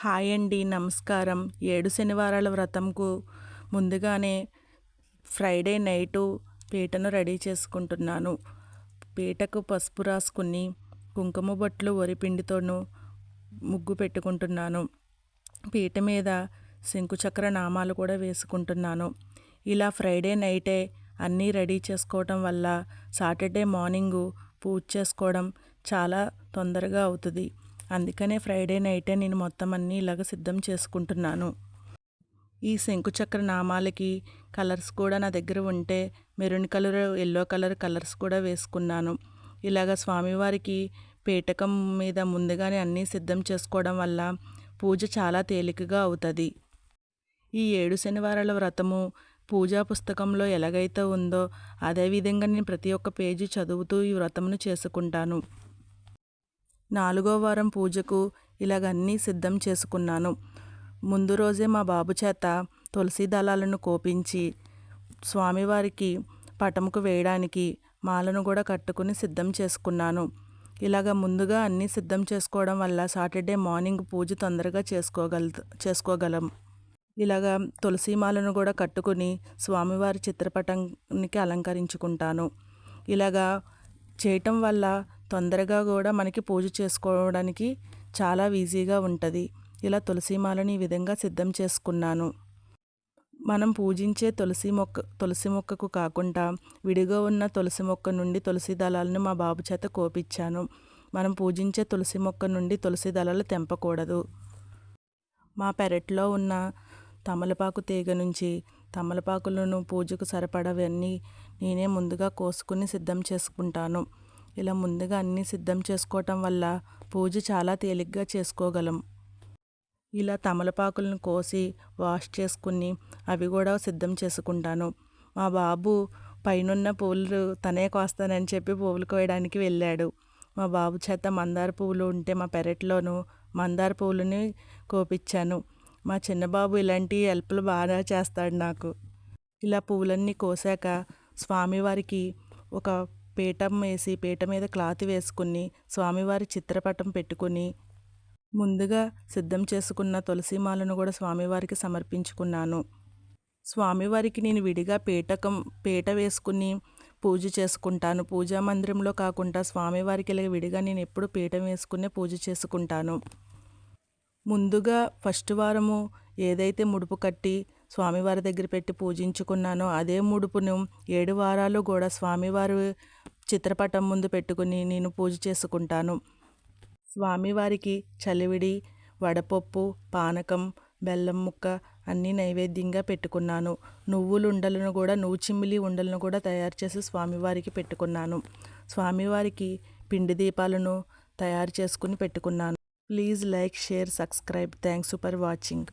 Hi అండి, నమస్కారం. 7 శనివారాల వ్రతంకు ముందుగానే ఫ్రైడే నైటు పీటను రెడీ చేసుకుంటున్నాను. పీటకు పసుపు రాసుకుని కుంకుమ బొట్లు వరిపిండితోనూ ముగ్గు పెట్టుకుంటున్నాను. పీట మీద శంకుచక్ర నామాలు కూడా వేసుకుంటున్నాను. ఇలా ఫ్రైడే నైటే అన్నీ రెడీ చేసుకోవటం వల్ల సాటర్డే మార్నింగు పూజ చేసుకోవడం చాలా తొందరగా అవుతుంది. అందుకనే ఫ్రైడే నైటే నేను మొత్తం అన్నీ ఇలాగ సిద్ధం చేసుకుంటున్నాను. ఈ శంకుచక్ర నామాలకి కలర్స్ కూడా నా దగ్గర ఉంటే మెరూన్ కలర్, ఎల్లో కలర్స్ కూడా వేసుకున్నాను. ఇలాగ స్వామివారికి పీఠకం మీద ముందుగానే అన్నీ సిద్ధం చేసుకోవడం వల్ల పూజ చాలా తేలికగా అవుతుంది. ఈ 7 శనివారాల వ్రతము పూజా పుస్తకంలో ఎలాగైతే ఉందో అదేవిధంగా నేను ప్రతి ఒక్క పేజీ చదువుతూ ఈ వ్రతమును చేసుకుంటాను. 4వ వారం పూజకు ఇలాగ అన్నీ సిద్ధం చేసుకున్నాను. ముందు రోజే మా బాబు చేత తులసి దళాలను కోపించి స్వామివారికి పటముకు వేయడానికి మాలను కూడా కట్టుకుని సిద్ధం చేసుకున్నాను. ఇలాగ ముందుగా అన్నీ సిద్ధం చేసుకోవడం వల్ల సాటర్డే మార్నింగ్ పూజ తొందరగా చేసుకోగలం. ఇలాగా తులసి మాలను కూడా కట్టుకుని స్వామివారి చిత్రపటానికి అలంకరించుకుంటాను. ఇలాగా చేయటం వల్ల తొందరగా కూడా మనకి పూజ చేసుకోవడానికి చాలా ఈజీగా ఉంటుంది. ఇలా తులసిమాలని ఈ విధంగా సిద్ధం చేసుకున్నాను. మనం పూజించే తులసి మొక్కకు కాకుండా విడిగా ఉన్న తులసి మొక్క నుండి తులసి దళాలను మా బాబు చేత కోపించాను. మనం పూజించే తులసి మొక్క నుండి తులసి దళాలు తెంపకూడదు. మా పెరట్లో ఉన్న తమలపాకు తీగ నుంచి తమలపాకులను పూజకు సరిపడవన్నీ నేనే ముందుగా కోసుకుని సిద్ధం చేసుకుంటాను. ఇలా ముందుగా అన్నీ సిద్ధం చేసుకోవటం వల్ల పూజ చాలా తేలిగ్గా చేసుకోగలం. ఇలా తమలపాకులను కోసి వాష్ చేసుకుని అవి కూడా సిద్ధం చేసుకుంటాను. మా బాబు పైనున్న పువ్వులు తనే కోస్తానని చెప్పి పువ్వులు కోయడానికి వెళ్ళాడు. మా బాబు చేత మందార పువ్వులు ఉంటే మా పెరట్లోనూ మందార పువ్వులని కోపించాను. మా చిన్నబాబు ఇలాంటి హెల్ప్లు బాగా చేస్తాడు నాకు. ఇలా పువ్వులన్నీ కోసాక స్వామివారికి ఒక పీఠం వేసి పీట మీద క్లాత్ వేసుకుని స్వామివారి చిత్రపటం పెట్టుకుని ముందుగా సిద్ధం చేసుకున్న తులసి మాలను కూడా స్వామివారికి సమర్పించుకున్నాను. స్వామివారికి నేను విడిగా పీట వేసుకుని పూజ చేసుకుంటాను. పూజా మందిరంలో కాకుండా స్వామివారికి ఇలా విడిగా నేను ఎప్పుడు పీఠం వేసుకునే పూజ చేసుకుంటాను. ముందుగా ఫస్ట్ వారము ఏదైతే ముడుపు కట్టి స్వామివారి దగ్గర పెట్టి పూజించుకున్నానో అదే ముడుపును 7 వారాలు కూడా స్వామివారి చిత్రపటం ముందు పెట్టుకుని నేను పూజ చేసుకుంటాను. స్వామివారికి చలివిడి, వడపప్పు, పానకం, బెల్లం ముక్క అన్నీ నైవేద్యంగా పెట్టుకున్నాను. నువ్వు చిమ్మిలి ఉండలను కూడా తయారు చేసి స్వామివారికి పెట్టుకున్నాను. స్వామివారికి పిండి దీపాలను తయారు చేసుకుని పెట్టుకున్నాను. Please like, share, subscribe. Thanks for watching.